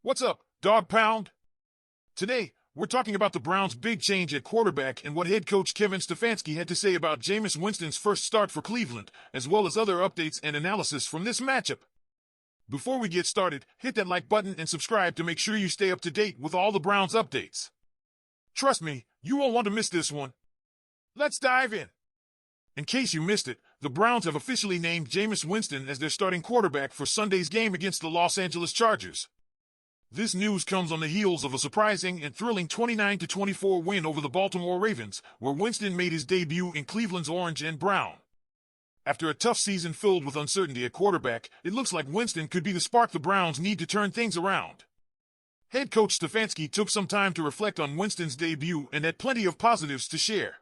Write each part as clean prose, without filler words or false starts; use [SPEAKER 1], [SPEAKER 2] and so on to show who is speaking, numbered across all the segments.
[SPEAKER 1] What's up, Dawg Pound? Today, we're talking about the Browns' big change at quarterback and what head coach Kevin Stefanski had to say about Jameis Winston's first start for Cleveland, as well as other updates and analysis from this matchup. Before we get started, hit that like button and subscribe to make sure you stay up to date with all the Browns updates. Trust me, you won't want to miss this one. Let's dive in. In case you missed it, the Browns have officially named Jameis Winston as their starting quarterback for Sunday's game against the Los Angeles Chargers. This news comes on the heels of a surprising and thrilling 29-24 win over the Baltimore Ravens, where Winston made his debut in Cleveland's orange and brown. After a tough season filled with uncertainty at quarterback, it looks like Winston could be the spark the Browns need to turn things around. Head coach Stefanski took some time to reflect on Winston's debut and had plenty of positives to share.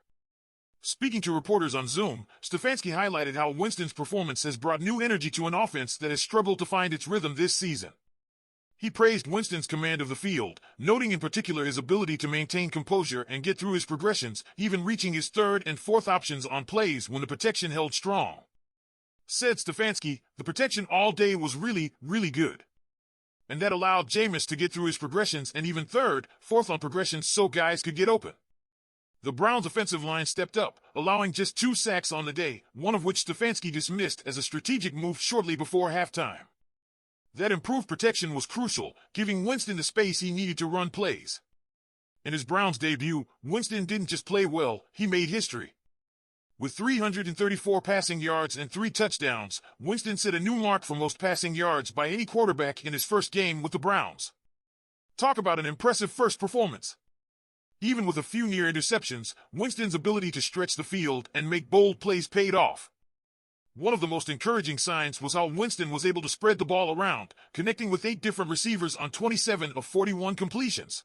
[SPEAKER 1] Speaking to reporters on Zoom, Stefanski highlighted how Winston's performance has brought new energy to an offense that has struggled to find its rhythm this season. He praised Winston's command of the field, noting in particular his ability to maintain composure and get through his progressions, even reaching his third and fourth options on plays when the protection held strong. Said Stefanski, the protection all day was really good. And that allowed Jameis to get through his progressions and even third, fourth on progressions so guys could get open. The Browns' offensive line stepped up, allowing just 2 sacks on the day, one of which Stefanski dismissed as a strategic move shortly before halftime. That improved protection was crucial, giving Winston the space he needed to run plays. In his Browns debut, Winston didn't just play well, he made history. With 334 passing yards and 3 touchdowns, Winston set a new mark for most passing yards by any quarterback in his first game with the Browns. Talk about an impressive first performance. Even with a few near interceptions, Winston's ability to stretch the field and make bold plays paid off. One of the most encouraging signs was how Winston was able to spread the ball around, connecting with 8 different receivers on 27 of 41 completions.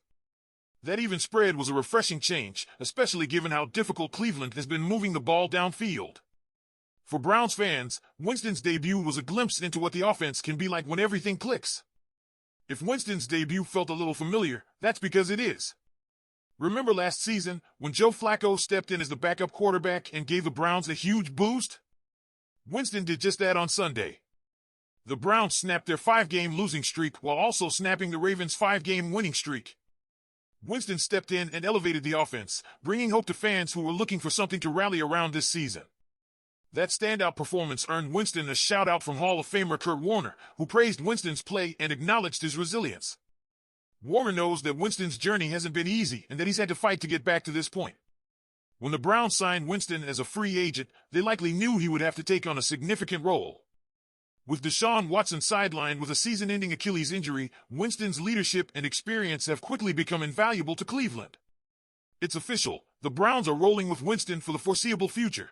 [SPEAKER 1] That even spread was a refreshing change, especially given how difficult Cleveland has been moving the ball downfield. For Browns fans, Winston's debut was a glimpse into what the offense can be like when everything clicks. If Winston's debut felt a little familiar, that's because it is. Remember last season, when Joe Flacco stepped in as the backup quarterback and gave the Browns a huge boost? Winston did just that on Sunday. The Browns snapped their 5-game losing streak while also snapping the Ravens' 5-game winning streak. Winston stepped in and elevated the offense, bringing hope to fans who were looking for something to rally around this season. That standout performance earned Winston a shout-out from Hall of Famer Kurt Warner, who praised Winston's play and acknowledged his resilience. Warner knows that Winston's journey hasn't been easy and that he's had to fight to get back to this point. When the Browns signed Winston as a free agent, they likely knew he would have to take on a significant role. With Deshaun Watson sidelined with a season-ending Achilles injury, Winston's leadership and experience have quickly become invaluable to Cleveland. It's official, the Browns are rolling with Winston for the foreseeable future.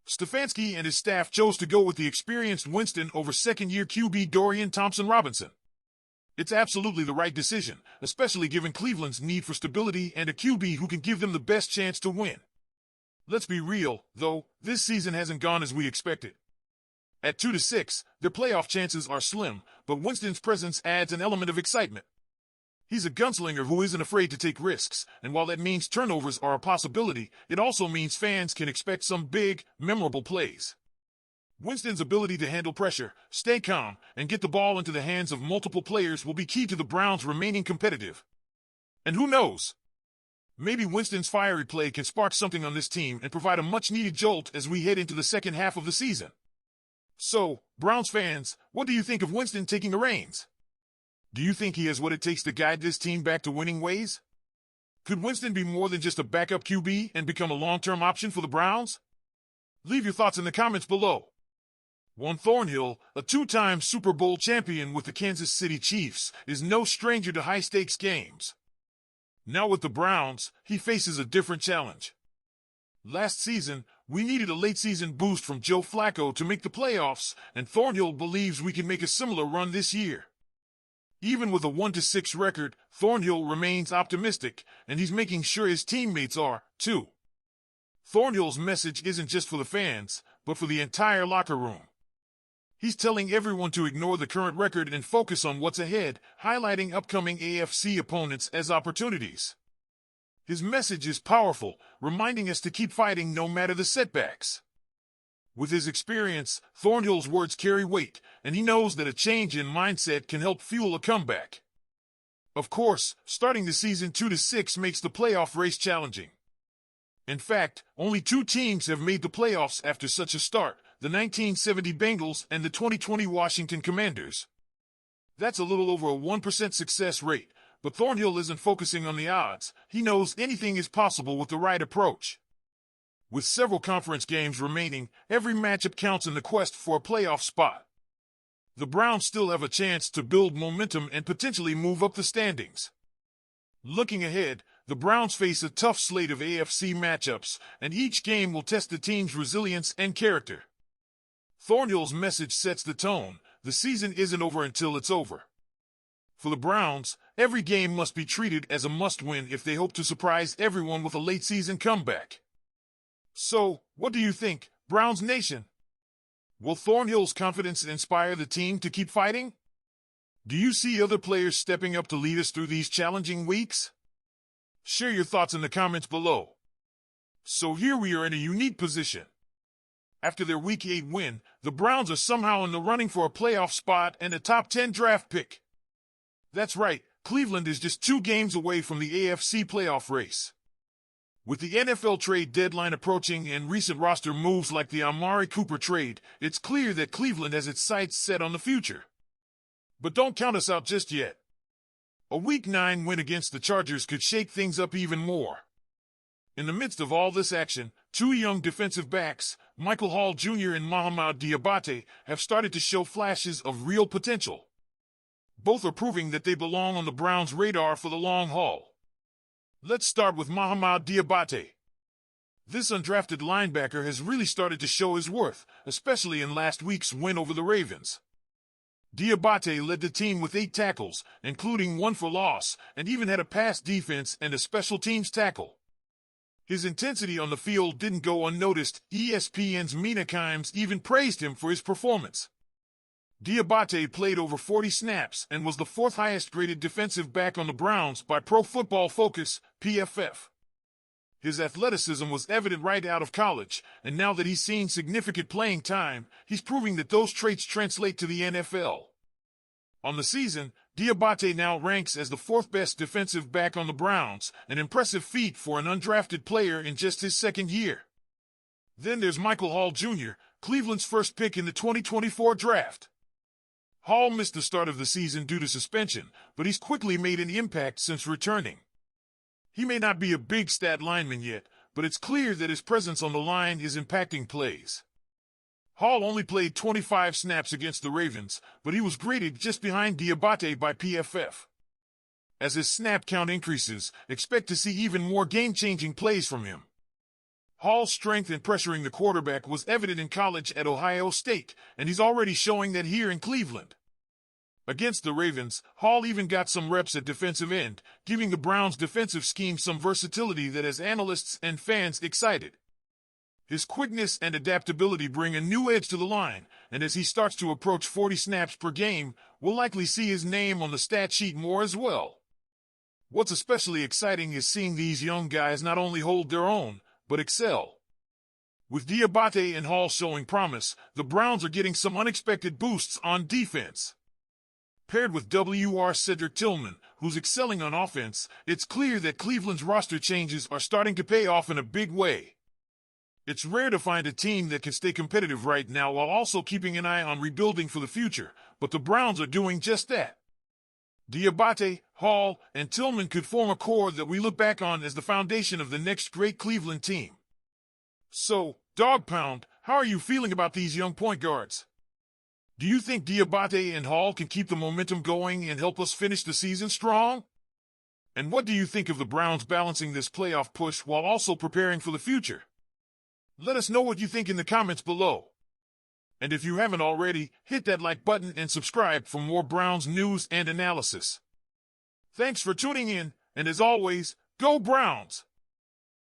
[SPEAKER 1] Stefanski and his staff chose to go with the experienced Winston over second-year QB Dorian Thompson-Robinson. It's absolutely the right decision, especially given Cleveland's need for stability and a QB who can give them the best chance to win. Let's be real, though, this season hasn't gone as we expected. At 2-6, their playoff chances are slim, but Winston's presence adds an element of excitement. He's a gunslinger who isn't afraid to take risks, and while that means turnovers are a possibility, it also means fans can expect some big, memorable plays. Winston's ability to handle pressure, stay calm, and get the ball into the hands of multiple players will be key to the Browns remaining competitive. And who knows? Maybe Winston's fiery play can spark something on this team and provide a much-needed jolt as we head into the second half of the season. So, Browns fans, what do you think of Winston taking the reins? Do you think he has what it takes to guide this team back to winning ways? Could Winston be more than just a backup QB and become a long-term option for the Browns? Leave your thoughts in the comments below. Juan Thornhill, a 2-time Super Bowl champion with the Kansas City Chiefs, is no stranger to high-stakes games. Now with the Browns, he faces a different challenge. Last season, we needed a late-season boost from Joe Flacco to make the playoffs, and Thornhill believes we can make a similar run this year. Even with a 1-6 record, Thornhill remains optimistic, and he's making sure his teammates are, too. Thornhill's message isn't just for the fans, but for the entire locker room. He's telling everyone to ignore the current record and focus on what's ahead, highlighting upcoming AFC opponents as opportunities. His message is powerful, reminding us to keep fighting no matter the setbacks. With his experience, Thornhill's words carry weight, and he knows that a change in mindset can help fuel a comeback. Of course, starting the season 2-6 makes the playoff race challenging. In fact, only two teams have made the playoffs after such a start, the 1970 Bengals and the 2020 Washington Commanders. That's a little over a 1% success rate, but Thornhill isn't focusing on the odds. He knows anything is possible with the right approach. With several conference games remaining, every matchup counts in the quest for a playoff spot. The Browns still have a chance to build momentum and potentially move up the standings. Looking ahead, the Browns face a tough slate of AFC matchups, and each game will test the team's resilience and character. Thornhill's message sets the tone: the season isn't over until it's over. For the Browns, every game must be treated as a must-win if they hope to surprise everyone with a late-season comeback. So, what do you think, Browns Nation? Will Thornhill's confidence inspire the team to keep fighting? Do you see other players stepping up to lead us through these challenging weeks? Share your thoughts in the comments below. So here we are in a unique position. After their Week 8 win, the Browns are somehow in the running for a playoff spot and a top 10 draft pick. That's right, Cleveland is just 2 games away from the AFC playoff race. With the NFL trade deadline approaching and recent roster moves like the Amari Cooper trade, it's clear that Cleveland has its sights set on the future. But don't count us out just yet. A Week 9 win against the Chargers could shake things up even more. In the midst of all this action, 2 young defensive backs, Michael Hall Jr. and Mohamed Diabate, have started to show flashes of real potential. Both are proving that they belong on the Browns' radar for the long haul. Let's start with Mohamed Diabate. This undrafted linebacker has really started to show his worth, especially in last week's win over the Ravens. Diabate led the team with 8 tackles, including 1 for loss, and even had a pass defense and a special teams tackle. His intensity on the field didn't go unnoticed. ESPN's Mina Kimes even praised him for his performance. Diabate played over 40 snaps and was the 4th highest-graded defensive back on the Browns by Pro Football Focus, PFF. His athleticism was evident right out of college, and now that he's seen significant playing time, he's proving that those traits translate to the NFL. On the season, Diabate now ranks as the 4th best defensive back on the Browns, an impressive feat for an undrafted player in just his 2nd year. Then there's Michael Hall Jr., Cleveland's first pick in the 2024 draft. Hall missed the start of the season due to suspension, but he's quickly made an impact since returning. He may not be a big stat lineman yet, but it's clear that his presence on the line is impacting plays. Hall only played 25 snaps against the Ravens, but he was graded just behind Diabate by PFF. As his snap count increases, expect to see even more game-changing plays from him. Hall's strength in pressuring the quarterback was evident in college at Ohio State, and he's already showing that here in Cleveland. Against the Ravens, Hall even got some reps at defensive end, giving the Browns' defensive scheme some versatility that has analysts and fans excited. His quickness and adaptability bring a new edge to the line, and as he starts to approach 40 snaps per game, we'll likely see his name on the stat sheet more as well. What's especially exciting is seeing these young guys not only hold their own, but excel. With Diabate and Hall showing promise, the Browns are getting some unexpected boosts on defense. Paired with W.R. Cedric Tillman, who's excelling on offense, it's clear that Cleveland's roster changes are starting to pay off in a big way. It's rare to find a team that can stay competitive right now while also keeping an eye on rebuilding for the future, but the Browns are doing just that. Diabate, Hall, and Tillman could form a core that we look back on as the foundation of the next great Cleveland team. So, Dawg Pound, how are you feeling about these young point guards? Do you think Diabate and Hall can keep the momentum going and help us finish the season strong? And what do you think of the Browns balancing this playoff push while also preparing for the future? Let us know what you think in the comments below. And if you haven't already, hit that like button and subscribe for more Browns news and analysis. Thanks for tuning in, and as always, go Browns!